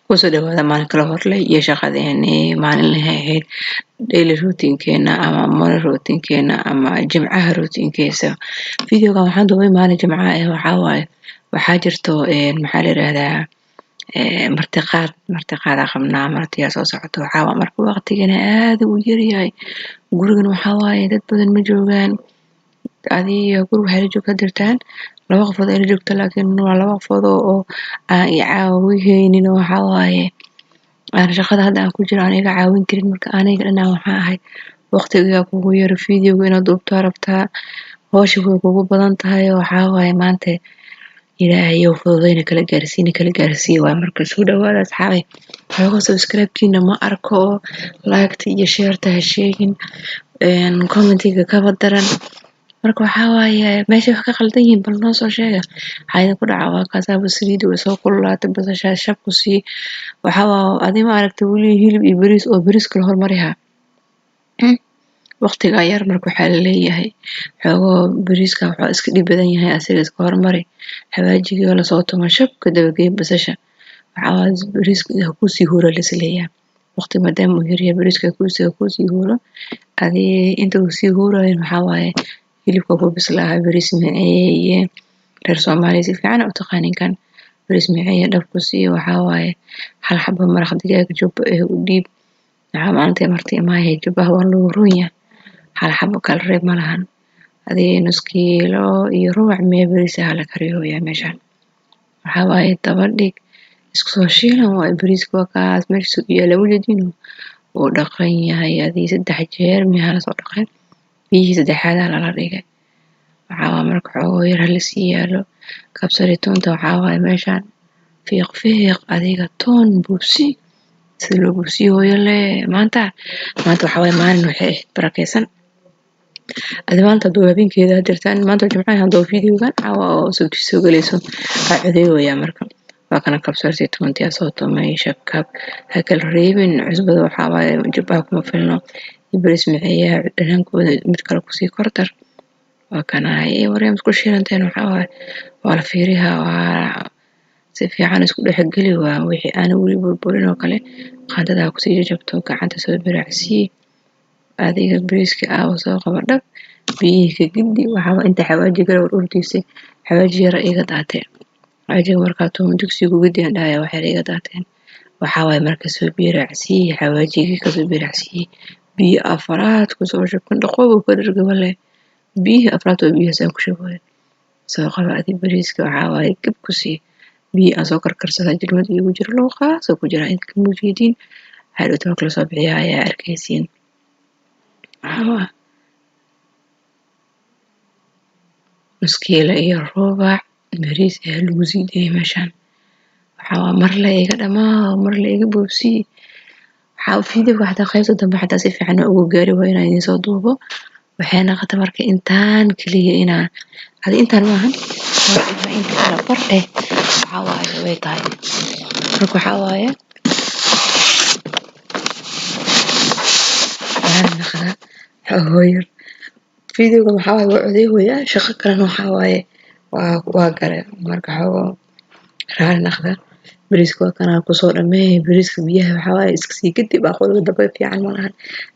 kusoo dhawaada maalin kala horleh iyo shaqadeeni maalinlaha ahayd daily routinekeena ama morning routinekeena ama jimcaha routinekeesa. Videogan waxaan duubay maalin jimcaha waxaa waaye waxaa jirto maxaa la yiraahdaa martiqaad qabnaa martiyaa soo socoto waxaa waa marka waqtigana aad u yar yahay gurigan waxaa waaye dad badan ma joogaan adiga guriga waxay la joogta dirtaan laba qofood ay la joogta laakiin waa laba qofood oo aan i caawinaynin waxaa waaye aan shaqada hadda aan ku jiro aan iga caawin karin marka aniga dhanaa waxaa ahay waqtiga kugu yar videoga inaad duubto rabtaa hawsha way kugu badan tahay waxaa waaye maanta ilaahay fududeyna kala gaarsiin waa marka soo dhawaada asxaabay waxaa subscribe-kiina ma arko like iyo share ha sheegin commentiga ka daran marka waxaa waaye meesha wax ka qaldan yihiin bal noo soo sheega waxaa ku dhaca waa kaasaba saliidi way soo kululaatay basasha shab ku sii waxaa waa adima aragtay wali hilib iyo bariis oo bariis kala hormariha waqtiga yar marka waxaa la leeyahay xogo bariiska wuxuu iska dhib badan yahay asiga iska hormari xawaajiga la soo tumo shab ka dabagay basasha waxaa bariiska ku sii hura la isleeyahay waqti maadaama uu yar bariiska ku sii hura adii inta uu sii hurayo waxaa waaye hilibka ku bislaahay bariis maceeye reer Soomaaliya si fiican u taqaanin kan bariis maceeye dhab ku sii waxaa waaye hal xabo maraq digaag jubba u dhiib waxaa maanta marti imaahay jubbaha waa loo runya hal xabo kala reeb ma lahan adii nus kiilo iyo rubac mee bariis la kariyo yaa meeshan waxaa waaye daba dhig isku soo shiilan waa bariiska kaas meesha iyo lagu jadino oo dhaqan yahay adii 3 jeer miyaa la soo dhaqay biyihii saddexaad la dhigay waxaa marka xogo yar la sii yaalo kabsari toonta waxaa waaye meeshan fiiq adiga toon buusi si loo buusiyo le maanta waxaa waaye maalin waxay barakeysan maanta doo habeenkeeda dirtaan maanta jimcaha hadoo videogan oo soo galayso adeegaya marka waa kana kabsarti toonta soo tumay shabkab ha kala reebin cusbada waxaa waaye jubbaha kuma filno bariis maceeyaha dhanankooda mid kale ku sii kordar waa kana ay wareem isku shiilanteen waxaa waaye waa la fiiriha waa si fiican isku dhex gali waa wixii aan wali burburin oo kale qaadada ku sii jabto gacanta soo biraacsi adiga bariiska soo qaba dhab biyihi ka gidi waxaa inta xawaajiga urtiisa xawaaji yar iga daatay xawaajiga markaa toon dugsiga gudi dhaaya waxay iga daateen waxaa waaye marka soo biraacsi xawaajiga ka soo biraacsi biyo afraad ku soo shubkan dhaqoobo ka dhirgabale biyo afraad oo biyo saan ku shubay soo qaba adiga bariiska waxaa waaye gab ku sii biyo soo karkarsada jirmad igu jiro loo qaas ku jira inta ka muujidin hadhow kala soo bixiyaa ayaa arkaysiin muskiila iyo rubac bariis lagu siidey meeshan waxaa mar la iga dhamaa mar la iga boobsi waxaa videoga xataa qaybta dambe xataa si fiican ugu gaari waa inaan idin soo duubo waxay noqotay marka intaan kaliya inaan intaan maahan inta kala kordhe waxaa waaye way tahay marka waxaa waaye hooyar videoga waxaa waaye waa odeygaya shaqo kalena waxaa waaye waa gale marka xogo raali naqda bariiska waa kana ku soo dhameeyay bariiska biyaha waxaa waaye iska sii kadib aqoonta daba fiican ma lahan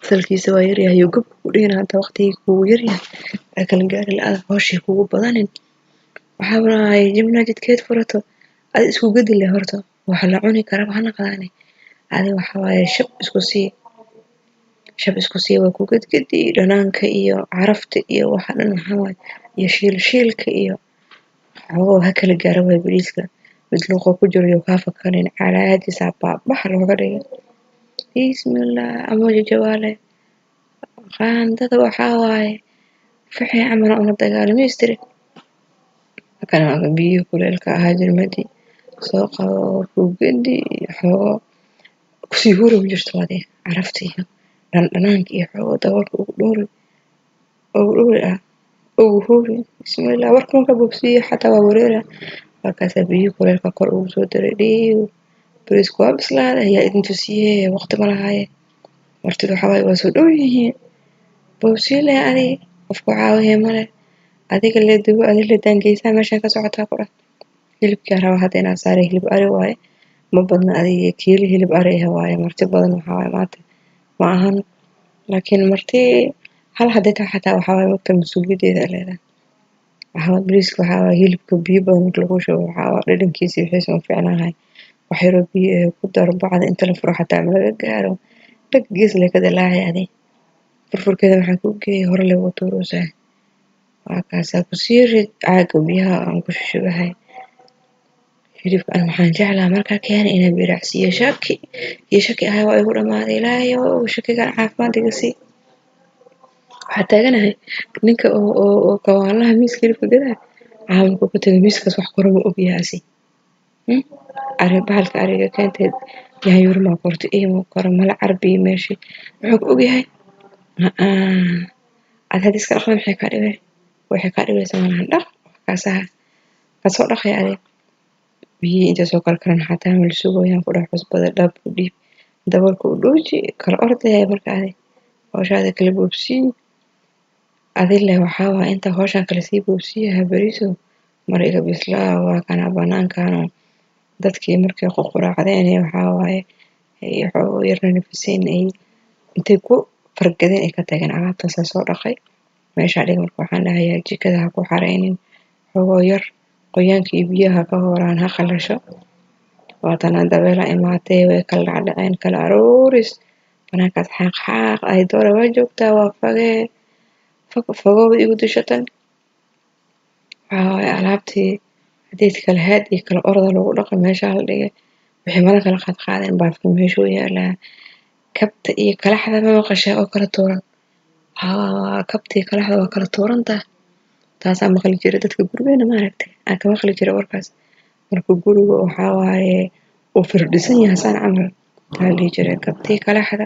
salkiisa waa yar yahay gab ku dhigana hada waqtiga kugu yar yahay kala gaari la hawsha kugu badanin waxaa waaye jimna jidkeed furato ad isku gadi leh horta waxa la cuni kara waxna qadaane adiga waxaa waaye shab isku sii waa ku gadgadi dhanaanka iyo carafta iyo waxa dhan waxaa waaye iyo shiilka iyo xogo ha kala gaaro waa bariiska mid luuqa ku jiro iyo ka fakarin calaadiisa baabax looga dhigay bismillah amoja jawaale qaandada waxaa waaye fixi camal una dagaalamaystiri kana biyo kuleelka ahaa jirmadi soo qabo ku gadi xogo ku sii huro jirto wadi carafta iyo dhanaanka iyo xogo dabalka ugu dhowri bismillah warkan ka bogsiyo xataa waa wareera markaas biyo kuleelka kor ugu soo daray dhiiw bariisku waa bislaaday ayaa idin tusiyay waqti ma lahaye martida waxaa waaye waa soo dhow yihiin bogsiile adiga qofku caawiye male adiga la dubo adiga la daangeysaa meeshan ka socotaa ku dhan hilibka raba hadda inaan saaray hilib ari waaye ma badna adiga kiilo hilib ari ah waaye marti badan waxaa waaye maanta ma ahan laakiin marti hal hadday tahay xataa waxaa waaye waqti mas-uuliyadeeda ay leedahay waxaa bariiska waxaa waaye hilibka biyo badan marka lagu shubo waxaa waaye dhadhankiisa iyo wixiisa ma fiicnaanahay wax yaroo biyo ah ku daro bacda inta la furo xataa ma laga gaaro dhag gees lee ka dilaacay adi furfurkeeda waxaa ku geeyay hore lee uga tuuraysaa waa kaasaa ku sii rid caaga biyaha aan ku shushubahay hilibka aan waxaan jeclaa markaa keenay inaan biracsiiyo shaki ahay waa igu dhamaaday ilaahayow shakigaan caafimaad iga sii waxaa taaganahay ninka oo kawaanlaha miiska hilibka gadaa caalamka ku tagay miiskaas wax koro ma ogyahay asi bahalka ariga keenteed yaanyuur maa korto iyo ma koro mala carbiyi meeshii wuxuu ku ogyahay ad hadda iska dhaqda maxay kaa dhibay waxay kaa dhibaysaa malahan dhaq kaasaha kasoo dhaqay adeeg biyihii inta soo karkaran xataa ma la sugooyaan ku dhex cusbada dhab u dhiib daboolka u dhooji kala ordaya marka adeeg hawshaada kala boobsii adile waxaa waaye inta hawshan kala sii boobsiiyaha bariiso mar iga bislaa waa kana banaankaano dadkii markay quraacdeen waxaa waaye waxoo yarna nafiseen ay intay ku fargadeen ay ka tageen alaabtaasa soo dhaqay meesha dhig marka waxaan dhahayaa jikada ha ku xareynin xogoo yar qoyaanka iyo biyaha ka horaan ha qalasho waatana dabeela imaatee way kala dhacdhaceen kala arooris banaankaas xaaq ay doora waa joogtaa waa fogooba igu dishatan waxaa waaye alaabtii hadeed kala haad iyo kala orda lagu dhaqay meesha la dhigay wixii mala kala qaadqaadeen baafka meeshuu yaalaa kabta iyo kalaxda ma maqashaa oo kala tuuran kabta iyo kalaxda waa kala tuurantaa taasaa maqli jiray dadka gurigeena maaragtay aan ka maqli jiray warkaas marka guriga waxaa waaye uu firdhisan yahay saan camal taa dhihi jiray kabtii kalaxda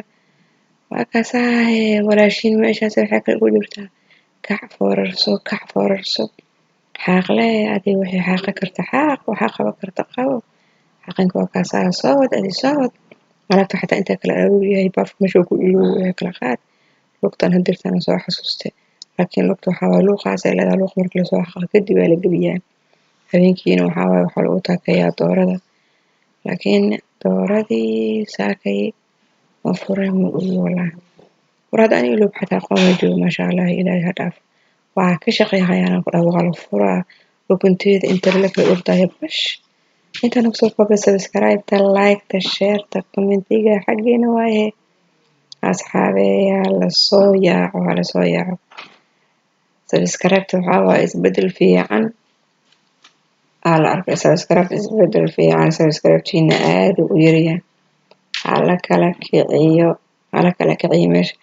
waa kaasaa walaashiin meeshaas waxay kale ugu jirtaa kac foorarso xaaqle adiga waxay xaaqi karta xaaq waxaa qaban karta qabo xaqinka waa kaasaa soo wad alaabta xataa intaa kala aroor yahay baafka meeshuu ku ilooyahay kala qaad lugtan hadirtana soo xasuustay laakiin lugta waxaa waaye luuqaas ay leedahay luuq marka lasoo xaqo kadib aa la geliyaa habeenkiina waxaa waaye waxaa lagu taakayaa doorada laakiin dooradii saakay ma furay ma ogi wallaahi war hadda aniga iloob xataa qooma joogo maasha allah ilaahay ha dhaaf waxaa ka shaqeeyahayaan ku dhaha waa la furaa ukunteeda inta la kala ordaya bash inta nagu soo kooba subscribe-ta like-ta share-ta commentiga xaggeena waaye asxaabeyaa lasoo yaaco subscribe-ta waxaa waaye isbedel fiican la arkay subscribe isbedel fiican subscribe-tiina aad u yaryahay hala kala kiciyo meesha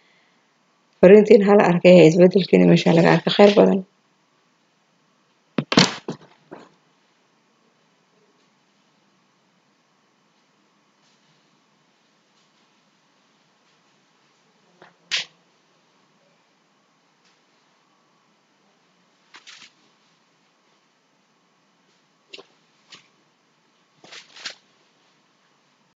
fariintiin hala arkay isbedelkiina meesha laga arkay khayr badan